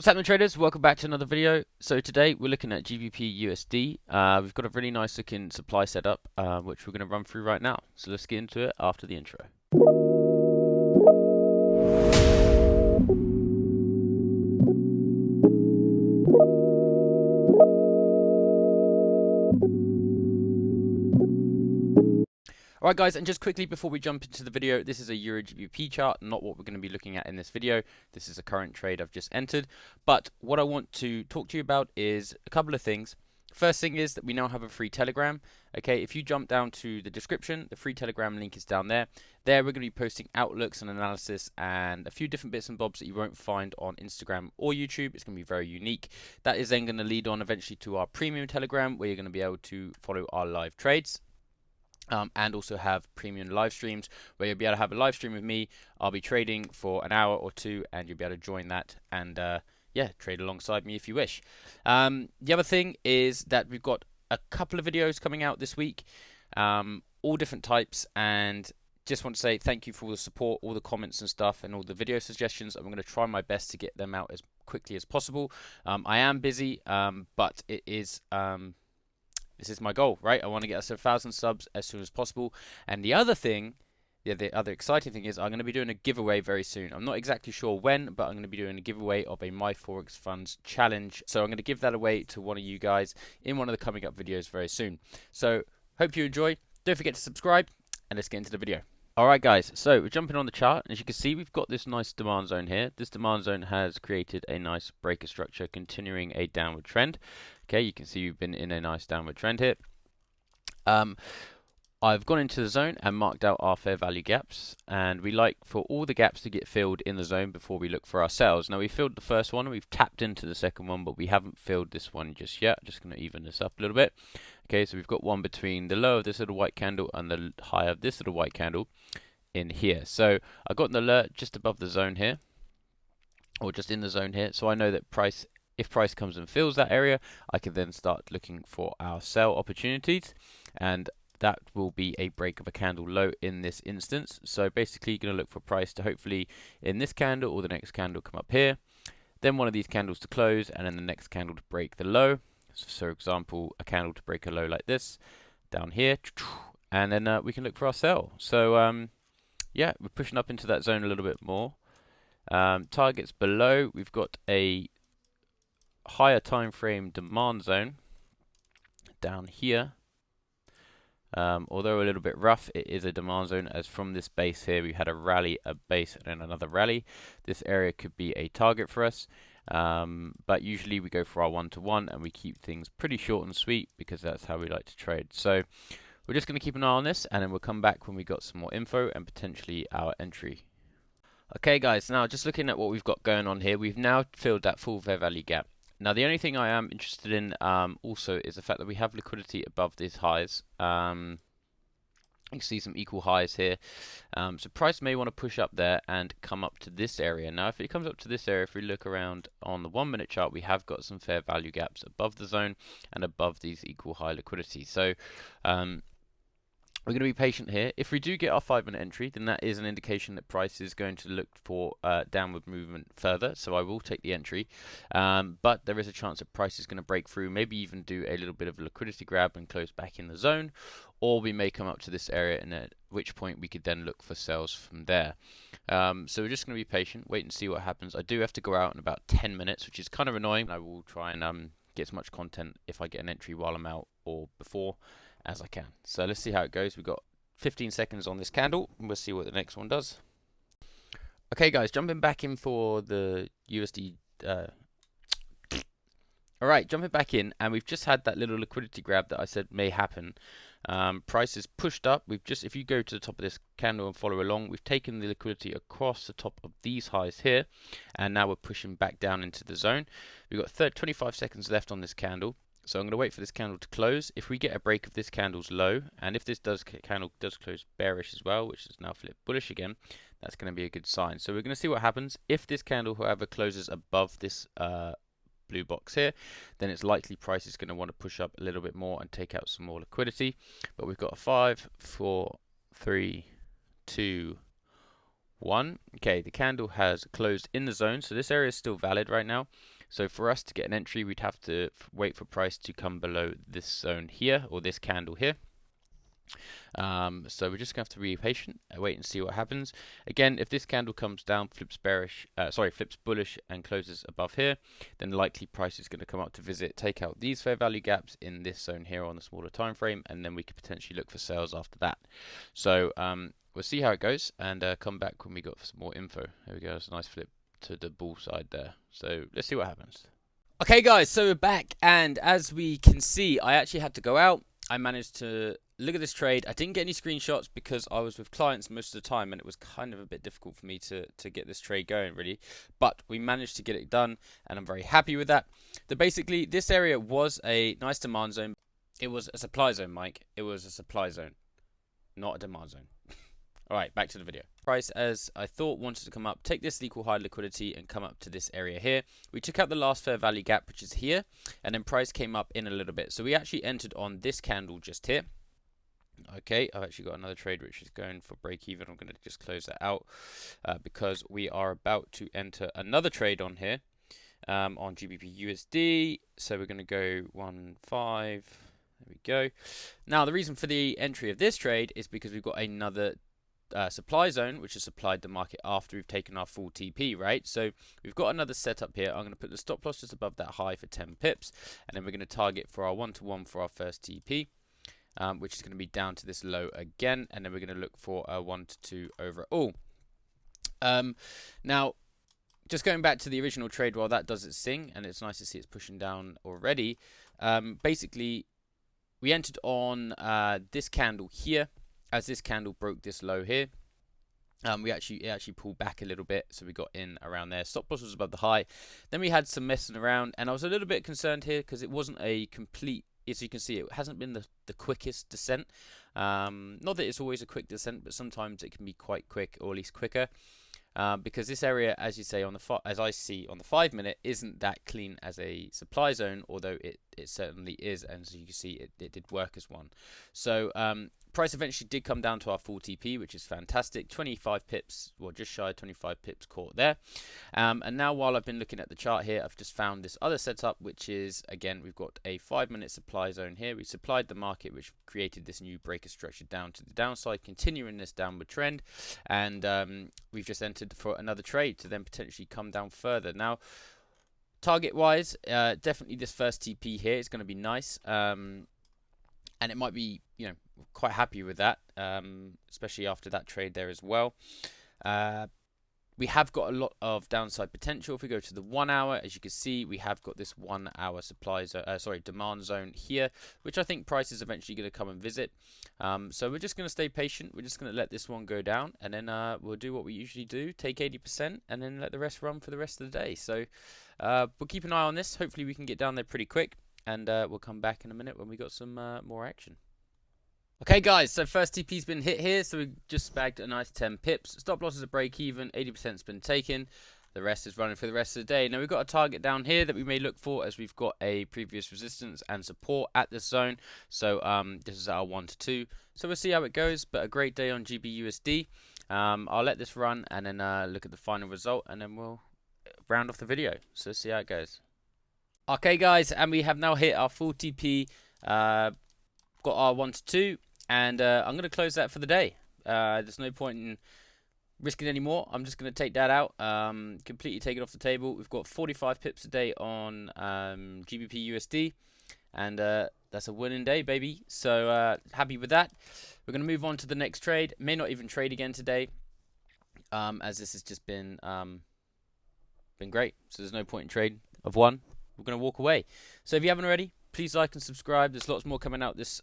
What's happening, traders? Welcome back to another video. So today we're looking at Gbpusd. We've got a really nice looking supply setup, which we're going to run through right now. So let's get into it after the intro. Alright guys, and just quickly before we jump into the video, this is a Euro GBP chart, not what we're going to be looking at in this video. This is a current trade I've just entered. But what I want to talk to you about is a couple of things. First thing is that we now have a free Telegram. Okay, if you jump down to the description, the free Telegram link is down there. There we're going to be posting outlooks and analysis and a few different bits and bobs that you won't find on Instagram or YouTube. It's going to be very unique. That is then going to lead on eventually to our premium Telegram, where you're going to be able to follow our live trades. And also have premium live streams where you'll be able to have a live stream with me. I'll be trading for an hour or two, and you'll be able to join that and yeah, trade alongside me if you wish. The other thing is that we've got a couple of videos coming out this week, all different types, and just want to say thank you for all the support, all the comments and stuff, and all the video suggestions. I'm going to try my best to get them out as quickly as possible. I am busy, but it is this is my goal, right? I want to get us 1,000 subs as soon as possible. And the other thing, the other exciting thing is I'm going to be doing a giveaway very soon. I'm not exactly sure when, but I'm going to be doing a giveaway of a My Forex Funds challenge. So I'm going to give that away to one of you guys in one of the coming up videos very soon. So hope you enjoy. Don't forget to subscribe, and let's get into the video. Alright guys, so we're jumping on the chart. As you can see, we've got this nice demand zone here. This demand zone has created a nice breaker structure continuing a downward trend. Okay, you can see we've been in a nice downward trend here. I've gone into the zone and marked out our fair value gaps, and we like for all the gaps to get filled in the zone before we look for our sells. Now we filled the first one, we've tapped into the second one, but we haven't filled this one just yet. Just going to even this up a little bit. Okay, so we've got one between the low of this little white candle and the high of this little white candle in here. So I got an alert just above the zone here, or just in the zone here, so I know that if price comes and fills that area, I can then start looking for our sell opportunities, and that will be a break of a candle low in this instance. So basically you're going to look for price to hopefully in this candle or the next candle come up here, then one of these candles to close, and then the next candle to break the low. So for example, a candle to break a low like this down here, and then we can look for our sell. So yeah, we're pushing up into that zone a little bit more. Targets below, we've got a higher time frame demand zone down here. Although a little bit rough, it is a demand zone, as from this base here we had a rally, a base, and then another rally. This area could be a target for us, but usually we go for our one-to-one and we keep things pretty short and sweet because that's how we like to trade. So we're just going to keep an eye on this, and then we'll come back when we got some more info and potentially our entry. Okay guys, now just looking at what we've got going on here, we've now filled that full fair value gap. Now the only thing I am interested in also is the fact that we have liquidity above these highs. You can see some equal highs here. So price may want to push up there and come up to this area. Now if it comes up to this area, if we look around on the 1 minute chart, we have got some fair value gaps above the zone and above these equal high liquidity. So we're going to be patient here. If we do get our 5 minute entry, then that is an indication that price is going to look for downward movement further. So I will take the entry. But there is a chance that price is going to break through, maybe even do a little bit of a liquidity grab and close back in the zone. Or we may come up to this area, and at which point we could then look for sales from there. So we're just going to be patient, wait and see what happens. I do have to go out in about 10 minutes, which is kind of annoying. I will try and get as much content if I get an entry while I'm out or before as I can. So let's see how it goes. We've got 15 seconds on this candle, and we'll see what the next one does. Okay guys, jumping back in for the USD. Alright, jumping back in, and we've just had that little liquidity grab that I said may happen. Price is pushed up. If you go to the top of this candle and follow along, we've taken the liquidity across the top of these highs here, and now we're pushing back down into the zone. We've got 25 seconds left on this candle. So I'm going to wait for this candle to close. If we get a break of this candle's low, and if this candle does close bearish as well, which is now flipped bullish again, that's going to be a good sign. So we're going to see what happens. If this candle, however, closes above this blue box here, then it's likely price is going to want to push up a little bit more and take out some more liquidity. But we've got a 5, 4, 3, 2, 1. Okay, the candle has closed in the zone, so this area is still valid right now. So for us to get an entry, we'd have to wait for price to come below this zone here, or this candle here. So we're just gonna have to be patient and wait and see what happens. Again, if this candle comes down, flips bullish and closes above here, then likely price is going to come up to visit, take out these fair value gaps in this zone here on the smaller time frame, and then we could potentially look for sales after that. So we'll see how it goes and come back when we got some more info. There we go. It's a nice flip to the bull side there. So let's see what happens. Okay, guys, so we're back, and as we can see, I actually had to go out. I managed to look at this trade. I didn't get any screenshots because I was with clients most of the time, and it was kind of a bit difficult for me to get this trade going, really. But we managed to get it done, and I'm very happy with that. Basically, this area was a nice demand zone. It was a supply zone, Mike. It was a supply zone, not a demand zone. Alright, back to the video. Price, as I thought, wanted to come up, take this equal high liquidity and come up to this area here. We took out the last fair value gap, which is here, and then price came up in a little bit. So we actually entered on this candle just here. Okay, I've actually got another trade which is going for break even. I'm going to just close that out because we are about to enter another trade on here on Gbpusd. So we're going to go 1.5. There we go. Now, the reason for the entry of this trade is because we've got another supply zone which has supplied the market after we've taken our full TP, right? So we've got another setup here. I'm going to put the stop loss just above that high for 10 pips, and then we're going to target for our 1-to-1 for our first TP, which is going to be down to this low again, and then we're going to look for a 1-to-2 overall. Now, just going back to the original trade while that does its thing, and it's nice to see it's pushing down already. Basically, we entered on this candle here. As this candle broke this low here, it actually pulled back a little bit, so we got in around there. Stop loss was above the high. Then we had some messing around, and I was a little bit concerned here because it wasn't a complete. As you can see, it hasn't been the quickest descent. Not that it's always a quick descent, but sometimes it can be quite quick, or at least quicker. Because this area, as you say, as I see on the 5-minute, isn't that clean as a supply zone, although it certainly is, and as you can see, it did work as one. So price eventually did come down to our full TP, which is fantastic. 25 pips, well, just shy of 25 pips caught there. And now, while I've been looking at the chart here, I've just found this other setup, which is, again, we've got a 5-minute supply zone here. We supplied the market, which created this new breaker structure down to the downside, continuing this downward trend, and we've just entered for another trade to then potentially come down further. Now, target wise, definitely this first TP here is going to be nice, and it might be, quite happy with that, especially after that trade there as well. We have got a lot of downside potential. If we go to the 1 hour, as you can see, we have got this 1 hour demand zone here, which I think price is eventually going to come and visit. So we're just going to stay patient. We're just going to let this one go down, and then we'll do what we usually do, take 80%, and then let the rest run for the rest of the day. So we'll keep an eye on this. Hopefully we can get down there pretty quick, and we'll come back in a minute when we got some more action. Okay, guys, so first TP's been hit here, so we just bagged a nice 10 pips. Stop loss is a break even, 80%'s been taken. The rest is running for the rest of the day. Now, we've got a target down here that we may look for, as we've got a previous resistance and support at this zone. So this is our 1-to-2. So we'll see how it goes, but a great day on Gbpusd. I'll let this run and then look at the final result, and then we'll round off the video. So see how it goes. Okay, guys, and we have now hit our full TP. Got our 1-to-2. And I'm going to close that for the day. There's no point in risking any more. I'm just going to take that out, completely take it off the table. We've got 45 pips a day on Gbpusd, and that's a winning day, baby. So happy with that. We're going to move on to the next trade. May not even trade again today, as this has just been great. So there's no point in trade of one. We're going to walk away. So if you haven't already, please like and subscribe. There's lots more coming out this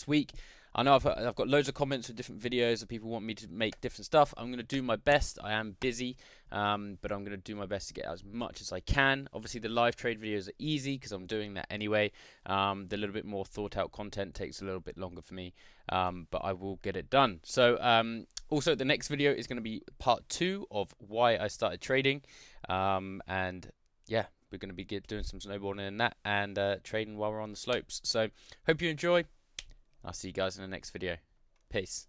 week. I know I've got loads of comments with different videos that people want me to make different stuff. I'm going to do my best. I am busy, but I'm going to do my best to get as much as I can. Obviously, the live trade videos are easy because I'm doing that anyway. The little bit more thought out content takes a little bit longer for me, but I will get it done. So also, the next video is going to be part 2 of why I started trading, and yeah, we're going to be doing some snowboarding in that and trading while we're on the slopes. So hope you enjoy. I'll see you guys in the next video. Peace.